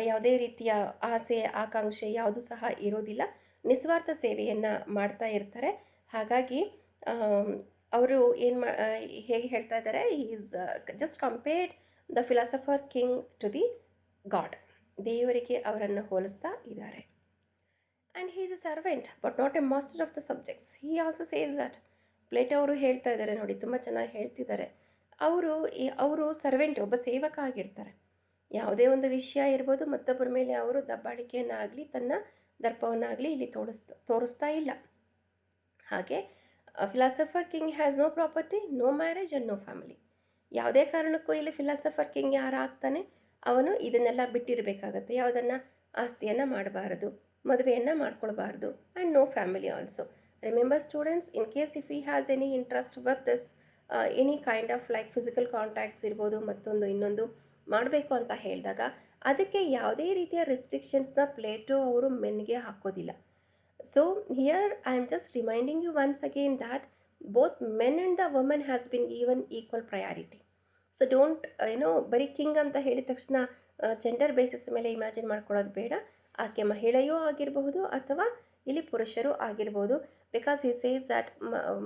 ಯಾವುದೇ ರೀತಿಯ ಆಸೆ ಆಕಾಂಕ್ಷೆ ಯಾವುದೂ ಸಹ ಇರೋದಿಲ್ಲ. ನಿಸ್ವಾರ್ಥ ಸೇವೆಯನ್ನು ಮಾಡ್ತಾ ಇರ್ತಾರೆ. ಹಾಗಾಗಿ ಅವರು ಹೇಗೆ ಹೇಳ್ತಾ ಇದ್ದಾರೆ, is just compared the philosopher king to the god. ದೇವರಿಗೆ ಅವರನ್ನು ಹೋಲಿಸ್ತಾ ಇದ್ದಾರೆ. And he is a servant but not a master of the subjects. He also says that. Plato ಅವರು ಹೇಳ್ತಾ ಇದ್ದಾರೆ ನೋಡಿ, ತುಂಬ ಚೆನ್ನಾಗಿ ಹೇಳ್ತಿದ್ದಾರೆ. ಅವರು ಸರ್ವೆಂಟ್, ಒಬ್ಬ ಸೇವಕ ಆಗಿರ್ತಾರೆ. ಯಾವುದೇ ಒಂದು ವಿಷಯ ಇರ್ಬೋದು, ಮತ್ತೊಬ್ಬರ ಮೇಲೆ ಅವರು ದಬ್ಬಾಳಿಕೆಯನ್ನಾಗಲಿ ತನ್ನ ದರ್ಪವನ್ನಾಗಲಿ ಇಲ್ಲಿ ತೋರಿಸ್ತಾ ಇಲ್ಲ. ಹಾಗೆ philosopher king has no property, no marriage and no family. ಯಾವುದೇ ಕಾರಣಕ್ಕೂ ಇಲ್ಲಿ ಫಿಲಾಸಫರ್ ಕಿಂಗ್ ಯಾರಾಗ್ತಾನೆ ಅವನು ಇದನ್ನೆಲ್ಲ ಬಿಟ್ಟಿರಬೇಕಾಗತ್ತೆ. ಯಾವುದನ್ನು ಆಸ್ತಿಯನ್ನು ಮಾಡಬಾರದು, ಮದುವೆಯನ್ನು ಮಾಡ್ಕೊಳ್ಬಾರ್ದು. And no family also. Remember students, in case if he has any interest with this any kind of like physical contacts ಇರ್ಬೋದು ಮತ್ತೊಂದು ಇನ್ನೊಂದು ಮಾಡಬೇಕು ಅಂತ ಹೇಳಿದಾಗ ಅದಕ್ಕೆ ಯಾವುದೇ ರೀತಿಯ ರೆಸ್ಟ್ರಿಕ್ಷನ್ಸ್ನ ಪ್ಲೇಟೋ ಅವರು ಮೆನ್ಗೆ ಹಾಕೋದಿಲ್ಲ. So here I am just reminding you once again that both men and the women has been even equal priority. So don't ಬರೀ ಕಿಂಗ್ ಅಂತ ಹೇಳಿದ ತಕ್ಷಣ ಜೆಂಡರ್ ಬೇಸಿಸ್ ಮೇಲೆ ಇಮ್ಯಾಜಿನ್ ಮಾಡ್ಕೊಳ್ಳೋದು ಬೇಡ. ಆಕೆ ಮಹಿಳೆಯೂ ಆಗಿರಬಹುದು ಅಥವಾ ಇಲ್ಲಿ ಪುರುಷರು ಆಗಿರ್ಬೋದು. ಬಿಕಾಸ್ ಹಿ ಸೇಸ್ ದ್ಯಾಟ್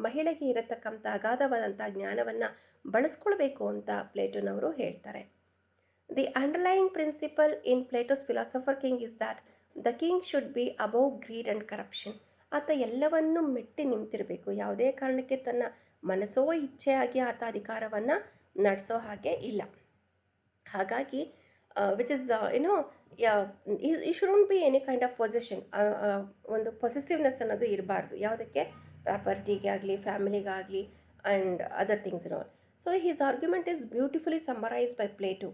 ಮಹಿಳೆಗೆ ಇರತಕ್ಕಂಥ ಅಗಾಧವಾದಂಥ ಜ್ಞಾನವನ್ನು ಬಳಸ್ಕೊಳ್ಬೇಕು ಅಂತ ಪ್ಲೇಟೋನವರು ಹೇಳ್ತಾರೆ. The underlying principle in Plato's philosopher king is that the king should be above greed and corruption. ಆತ ಎಲ್ಲವನ್ನೂ ಮೆಟ್ಟಿ ನಿಂತಿರಬೇಕು. ಯಾವುದೇ ಕಾರಣಕ್ಕೆ ತನ್ನ ಮನಸ್ಸೋ ಇಚ್ಛೆಯಾಗಿ ಆತ ಅಧಿಕಾರವನ್ನು ನಡೆಸೋ ಹಾಗೆ ಇಲ್ಲ. ಹಾಗಾಗಿ which is you shouldn't be any kind of possession, ಒಂದು ಪೊಸೆಸಿವ್ನೆಸ್ ಅನ್ನೋದು ಇರಬಾರ್ದು ಯಾವುದಕ್ಕೆ, ಪ್ರಾಪರ್ಟಿಗೆ ಆಗಲಿ ಫ್ಯಾಮಿಲಿಗಾಗಲಿ and other things in all. So his argument is beautifully summarised by Plato.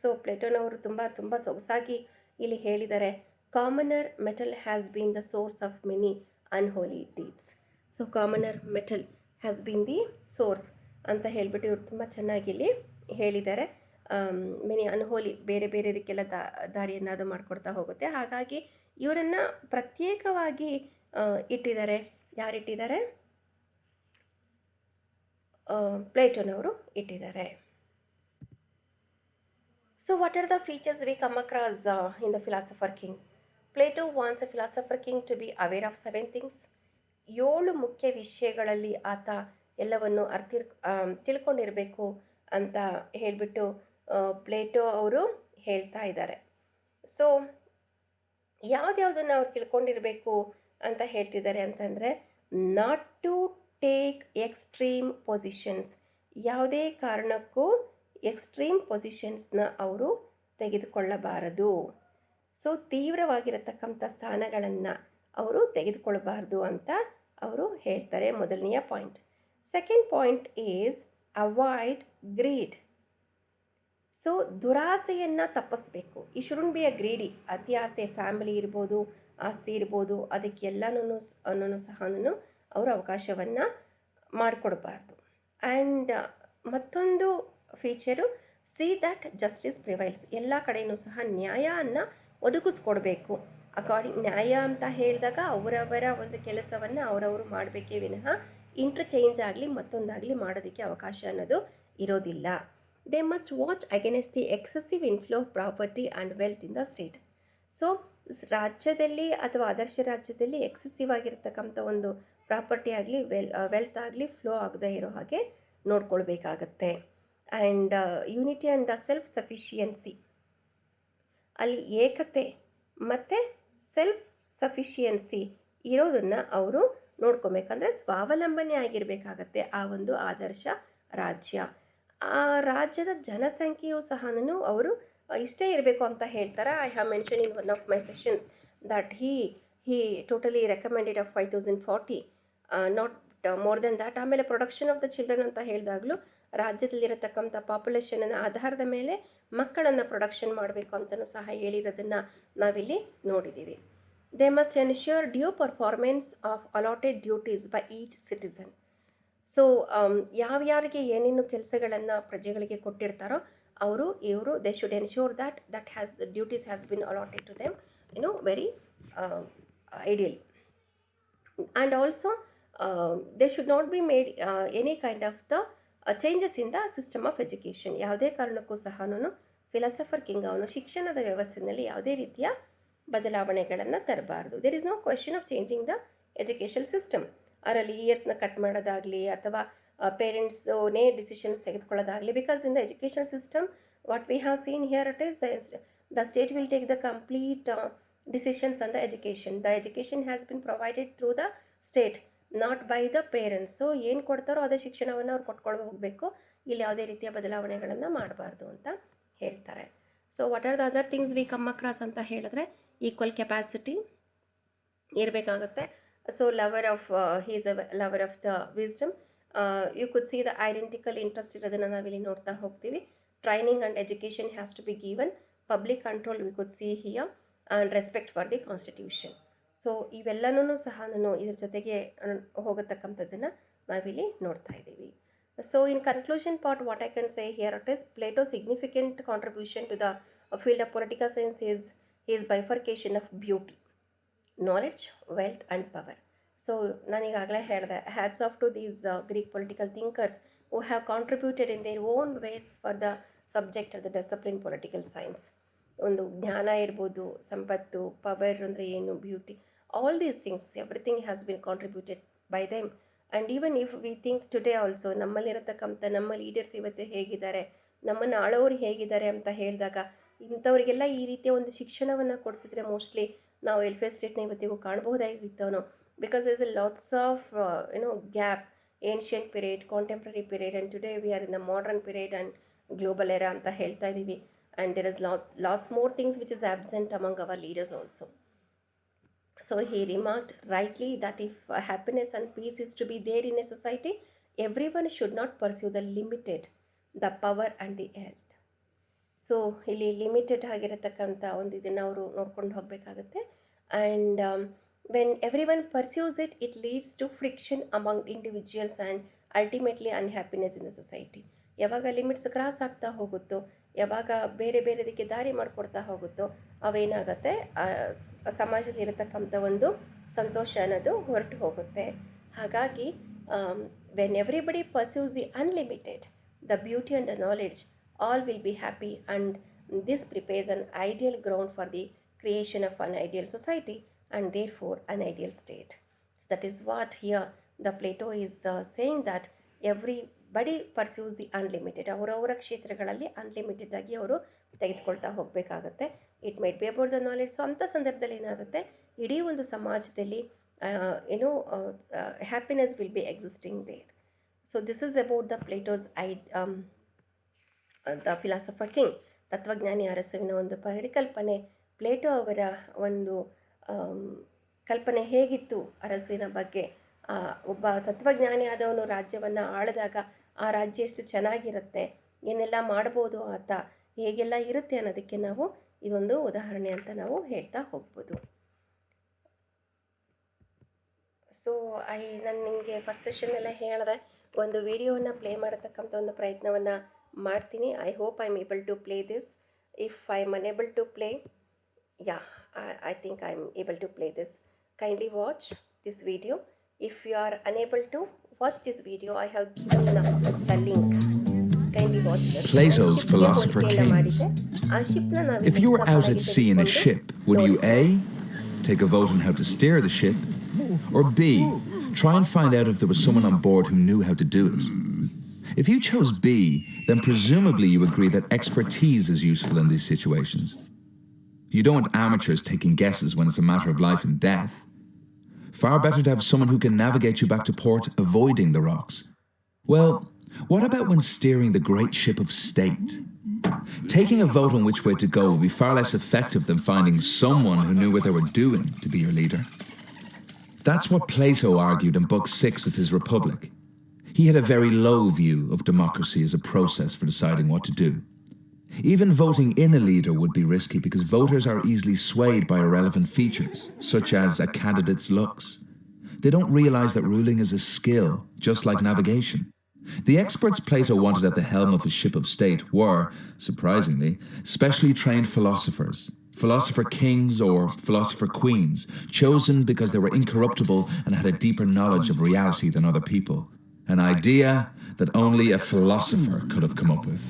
So ಪ್ಲೇಟೋನವರು ತುಂಬ ಸೊಗಸಾಗಿ ಇಲ್ಲಿ ಹೇಳಿದ್ದಾರೆ, commoner metal has been the source of many unholy deeds. So commoner metal has been the source ಅಂತ ಹೇಳಿಬಿಟ್ಟು ಇವರು ತುಂಬ ಚೆನ್ನಾಗಿ ಇಲ್ಲಿ ಹೇಳಿದ್ದಾರೆ. ಮೆನಿ ಅನ್ಹೋಲಿ, ಬೇರೆ ಬೇರೆದಕ್ಕೆಲ್ಲ ದಾರಿಯನ್ನು ಅದು ಮಾಡಿಕೊಡ್ತಾ ಹೋಗುತ್ತೆ. ಹಾಗಾಗಿ ಇವರನ್ನು ಪ್ರತ್ಯೇಕವಾಗಿ ಇಟ್ಟಿದ್ದಾರೆ. ಯಾರಿಟ್ಟಿದ್ದಾರೆ? ಪ್ಲೇಟೋನವರು ಇಟ್ಟಿದ್ದಾರೆ. So what are the features we come across in the philosopher king? Plato wants a philosopher king to be aware of 7 things. 7 ಮುಖ್ಯ ವಿಷಯಗಳಲ್ಲಿ ಆತ ಎಲ್ಲವನ್ನು ತಿಳ್ಕೊಂಡಿರಬೇಕು ಅಂತ ಹೇಳಿಬಿಟ್ಟು ಪ್ಲೇಟೋ ಅವರು ಹೇಳ್ತಾ ಇದ್ದಾರೆ. ಸೊ ಯಾವುದ್ಯಾವುದನ್ನು ಅವ್ರು ತಿಳ್ಕೊಂಡಿರಬೇಕು ಅಂತ ಹೇಳ್ತಿದ್ದಾರೆ ಅಂತಂದರೆ, not to take extreme positions. ಯಾವುದೇ ಕಾರಣಕ್ಕೂ ಎಕ್ಸ್ಟ್ರೀಮ್ ಪೊಸಿಷನ್ಸ್ನ ಅವರು ತೆಗೆದುಕೊಳ್ಳಬಾರದು. ಸೊ ತೀವ್ರವಾಗಿರತಕ್ಕಂಥ ಸ್ಥಾನಗಳನ್ನು ಅವರು ತೆಗೆದುಕೊಳ್ಳಬಾರ್ದು ಅಂತ ಅವರು ಹೇಳ್ತಾರೆ. ಮೊದಲನೆಯ point. Second point is avoid greed. So ದುರಾಸೆಯನ್ನು ತಪ್ಪಿಸ್ಬೇಕು. ಈ ಶುಡಂಟ್ ಬಿ ಅ ಗ್ರೀಡಿ. ಅತಿ ಆಸೆ, ಫ್ಯಾಮಿಲಿ ಇರ್ಬೋದು, ಆಸ್ತಿ ಇರ್ಬೋದು, ಅದಕ್ಕೆಲ್ಲನೂ ಸಹ ಅವರು ಅವಕಾಶವನ್ನು ಮಾಡಿಕೊಡ್ಬಾರ್ದು. ಆ್ಯಂಡ್ ಮತ್ತೊಂದು ಫೀಚರು, ಸಿ ದ್ಯಾಟ್ ಜಸ್ಟಿಸ್ ಪ್ರಿವೈಲ್ಸ್. ಎಲ್ಲ ಕಡೆಯೂ ಸಹ ನ್ಯಾಯವನ್ನು ಒದಗಿಸ್ಕೊಡ್ಬೇಕು. ಅಕಾರ್ಡಿಂಗ್ ನ್ಯಾಯ ಅಂತ ಹೇಳಿದಾಗ ಅವರವರ ಒಂದು ಕೆಲಸವನ್ನು ಅವರವರು ಮಾಡಬೇಕೇ ವಿನಃ ಇಂಟರ್ಚೇಂಜ್ ಆಗಲಿ ಮತ್ತೊಂದಾಗಲಿ ಮಾಡೋದಕ್ಕೆ ಅವಕಾಶ ಅನ್ನೋದು ಇರೋದಿಲ್ಲ. They must watch against the excessive inflow of property and wealth in the state. So ರಾಜ್ಯದಲ್ಲಿ ಅಥವಾ ಆದರ್ಶ ರಾಜ್ಯದಲ್ಲಿ ಎಕ್ಸೆಸಿವ್ ಆಗಿರ್ತಕ್ಕಂಥ ಒಂದು ಪ್ರಾಪರ್ಟಿ ಆಗಲಿ ವೆಲ್ತ್ ಆಗಲಿ ಫ್ಲೋ ಆಗದೇ ಇರೋ ಹಾಗೆ ನೋಡ್ಕೊಳ್ಬೇಕಾಗತ್ತೆ. And unity and the self sufficiency, ಅಲ್ಲಿ ಏಕತೆ ಮತ್ತು ಸೆಲ್ಫ್ ಸಫಿಷಿಯನ್ಸಿ ಇರೋದನ್ನು ಅವರು ನೋಡ್ಕೊಬೇಕಂದ್ರೆ ಸ್ವಾವಲಂಬನೆ ಆಗಿರಬೇಕಾಗತ್ತೆ ಆ ಒಂದು ಆದರ್ಶ ರಾಜ್ಯ. ಆ ರಾಜ್ಯದ ಜನಸಂಖ್ಯೆಯು ಸಹ ಅವರು ಇಷ್ಟೇ ಇರಬೇಕು ಅಂತ ಹೇಳ್ತಾರೆ. I have mention in one of my sessions that he totally recommended of 5040, not more than that. ಆಮೇಲೆ ಪ್ರೊಡಕ್ಷನ್ ಆಫ್ ದ ಚಿಲ್ಡ್ರನ್ ಅಂತ ಹೇಳಿದಾಗಲೂ ರಾಜ್ಯದಲ್ಲಿರತಕ್ಕಂಥ ಪಾಪ್ಯುಲೇಷನ್ನ ಆಧಾರದ ಮೇಲೆ ಮಕ್ಕಳನ್ನು ಪ್ರೊಡಕ್ಷನ್ ಮಾಡಬೇಕು ಅಂತಲೂ ಸಹ ಹೇಳಿರೋದನ್ನು ನಾವಿಲ್ಲಿ ನೋಡಿದ್ದೀವಿ. They must ensure due performance of allotted duties by each citizen. So ಯಾರ್ಯಾರಿಗೆ ಏನೇನು ಕೆಲಸಗಳನ್ನು ಪ್ರಜೆಗಳಿಗೆ ಕೊಟ್ಟಿರ್ತಾರೋ ಇವರು they should ensure that has the duties has been allotted to them very ideally. And also they should not be made any kind of the changes in the system of education. ಯಾವುದೇ ಕಾರಣಕ್ಕೂ ಸಹ philosopher king ಅವನು ಶಿಕ್ಷಣದ ವ್ಯವಸ್ಥೆಯಲ್ಲಿ ಯಾವುದೇ ರೀತಿಯ ಬದಲಾವಣೆಗಳನ್ನು ತರಬಾರ್ದು. There is no question of changing the education system. ಅದರಲ್ಲಿ ಇಯರ್ಸ್ನ ಕಟ್ ಮಾಡೋದಾಗಲಿ ಅಥವಾ ಪೇರೆಂಟ್ಸೇ ಡಿಸಿಷನ್ಸ್ ತೆಗೆದುಕೊಳ್ಳೋದಾಗಲಿ. Because in the education system what we have seen here it is the state will take the complete decisions on the education. The education has been provided through the state, not by the parents. So ಏನು ಕೊಡ್ತಾರೋ ಅದೇ ಶಿಕ್ಷಣವನ್ನು ಅವ್ರು ಕೊಟ್ಕೊಂಡು ಹೋಗಬೇಕು. ಇಲ್ಲಿ ಯಾವುದೇ ರೀತಿಯ ಬದಲಾವಣೆಗಳನ್ನು ಮಾಡಬಾರ್ದು ಅಂತ ಹೇಳ್ತಾರೆ. So what are the other things we come across ಅಂತ ಹೇಳಿದ್ರೆ, ಈಕ್ವಲ್ ಕೆಪಾಸಿಟಿ ಇರಬೇಕಾಗುತ್ತೆ. So he is a lover of the wisdom. You could see the identical interest ಇರೋದನ್ನು ನಾವಿಲ್ಲಿ ನೋಡ್ತಾ ಹೋಗ್ತೀವಿ. Training and education has to be given. Public control we could see here, and respect for the constitution. So ಇವೆಲ್ಲನೂ ಸಹ ಇದ್ರ ಜೊತೆಗೆ ಹೋಗತಕ್ಕಂಥದ್ದನ್ನು ನಾವಿಲ್ಲಿ ನೋಡ್ತಾ ಇದ್ದೀವಿ. So in conclusion part, what I can say here it is Plato's significant contribution to the field of political science is his bifurcation of beauty, knowledge, wealth and power. So ನಾನೀಗಾಗಲೇ ಹೇಳಿದೆ, hats off to these Greek political thinkers who have contributed in their own ways for the subject of the discipline political science. ಒಂದು ಜ್ಞಾನ ಇರ್ಬೋದು, ಸಂಪತ್ತು, power ಅಂದರೆ ಏನು, beauty, all these things everything has been contributed by them. And even if we think today also, ನಮ್ಮಲ್ಲಿರತಕ್ಕಂಥ ನಮ್ಮ leaders ಇವತ್ತು ಹೇಗಿದ್ದಾರೆ, ನಮ್ಮನ್ನು ಆಳೋರು ಹೇಗಿದ್ದಾರೆ ಅಂತ ಹೇಳಿದಾಗ, ಇಂಥವರಿಗೆಲ್ಲ ಈ ರೀತಿಯ ಒಂದು ಶಿಕ್ಷಣವನ್ನು ಕೊಡಿಸಿದ್ರೆ ಮೋಸ್ಟ್ಲಿ ನಾವು ವೆಲ್ಫೇರ್ ಸ್ಟೇಟ್ನ ಇವತ್ತಿಗೂ ಕಾಣಬಹುದಾಗಿತ್ತವನು. Because there is a lots of gap, ancient period, contemporary period, and today we are in the modern period and global era ಅಂತ ಹೇಳ್ತಾ ಇದ್ದೀವಿ. And there is lots more things which is absent among our leaders also. So he remarked rightly that if happiness and peace is to be there in a society, everyone should not pursue the limited, the power and the health. So ಇಲ್ಲಿ limited ಆಗಿರತಕ್ಕಂಥ ಒಂದು ಇದನ್ನು ಅವರು ನೋಡ್ಕೊಂಡು ಹೋಗಬೇಕಾಗತ್ತೆ. And when every one pursues it, it leads to friction among individuals and ultimately unhappiness in the society. ಯಾವಾಗ limits cross ಆಗ್ತಾ ಹೋಗುತ್ತೋ, ಯಾವಾಗ ಬೇರೆ ಬೇರೆದಕ್ಕೆ ದಾರಿ ಮಾಡಿಕೊಡ್ತಾ ಹೋಗುತ್ತೋ, ಅವೇನಾಗುತ್ತೆ, ಸಮಾಜದಲ್ಲಿ ಇರತಕ್ಕಂಥ ಒಂದು ಸಂತೋಷ ಅನ್ನೋದು ಹೊರಟು ಹೋಗುತ್ತೆ. ಹಾಗಾಗಿ when everybody pursues the unlimited, the beauty and the knowledge, all will be happy, and this prepares an ideal ground for the creation of an ideal society and therefore an ideal state. So that is what here the Plato is saying, that everybody pursues the unlimited. ಅವರವರ ಕ್ಷೇತ್ರಗಳಲ್ಲಿ unlimited ಆಗಿ ಅವರು ತೆಗೆದುಕೊಳ್ತಾ ಹೋಗಬೇಕಾಗತ್ತೆ. It might be about the knowledge. So ಅಂಥ ಸಂದರ್ಭದಲ್ಲಿ ಏನಾಗುತ್ತೆ, ಇಡೀ ಒಂದು ಸಮಾಜದಲ್ಲಿ happiness will be existing there. So this is about the Plato's the philosopher king, ತತ್ವಜ್ಞಾನಿ ಅರಸುವಿನ ಒಂದು ಪರಿಕಲ್ಪನೆ. ಪ್ಲೇಟೋ ಅವರ ಒಂದು ಕಲ್ಪನೆ ಹೇಗಿತ್ತು ಅರಸುವಿನ ಬಗ್ಗೆ, ಒಬ್ಬ ತತ್ವಜ್ಞಾನಿ ಆದವನು ರಾಜ್ಯವನ್ನು ಆಳಿದಾಗ ಆ ರಾಜ್ಯ ಎಷ್ಟು ಚೆನ್ನಾಗಿರುತ್ತೆ, ಏನೆಲ್ಲ ಮಾಡ್ಬೋದು ಆತ, ಹೇಗೆಲ್ಲ ಇರುತ್ತೆ ಅನ್ನೋದಕ್ಕೆ ನಾವು ಇದೊಂದು ಉದಾಹರಣೆ ಅಂತ ನಾವು ಹೇಳ್ತಾ ಹೋಗ್ಬೋದು. ಸೊ ನಾನು ನಿಮಗೆ ಫಸ್ಟ್ ಸೆಷನ್ನೆಲ್ಲ ಹೇಳಿದೆ, ಒಂದು ವಿಡಿಯೋವನ್ನು ಪ್ಲೇ ಮಾಡತಕ್ಕಂಥ ಒಂದು ಪ್ರಯತ್ನವನ್ನು ಮಾಡ್ತೀನಿ. I hope I am able to play this. If I am unable to play, yeah, I think I am able to play this. Kindly watch this video. If you are unable to watch this video, I have given the link. Kindly watch this. Plato's philosopher kings. If you were out at sea in a ship, would you A, take a vote on how to steer the ship, or B, try and find out if there was someone on board who knew how to do it? If you chose B, then presumably you agree that expertise is useful in these situations. You don't want amateurs taking guesses when it's a matter of life and death. Far better to have someone who can navigate you back to port, avoiding the rocks. Well, what about when steering the great ship of state? Taking a vote on which way to go would be far less effective than finding someone who knew what they were doing to be your leader. That's what Plato argued in Book 6 of his Republic. He had a very low view of democracy as a process for deciding what to do. Even voting in a leader would be risky because voters are easily swayed by irrelevant features, such as a candidate's looks. They don't realize that ruling is a skill, just like navigation. The experts Plato wanted at the helm of his ship of state were, surprisingly, specially trained philosophers, philosopher kings or philosopher queens, chosen because they were incorruptible and had a deeper knowledge of reality than other people. An idea that only a philosopher could have come up with.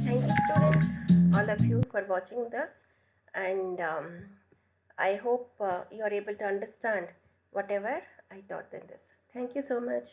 Thank you, students, all of you, for watching this, and I hope you are able to understand whatever I taught in this. Thank you so much.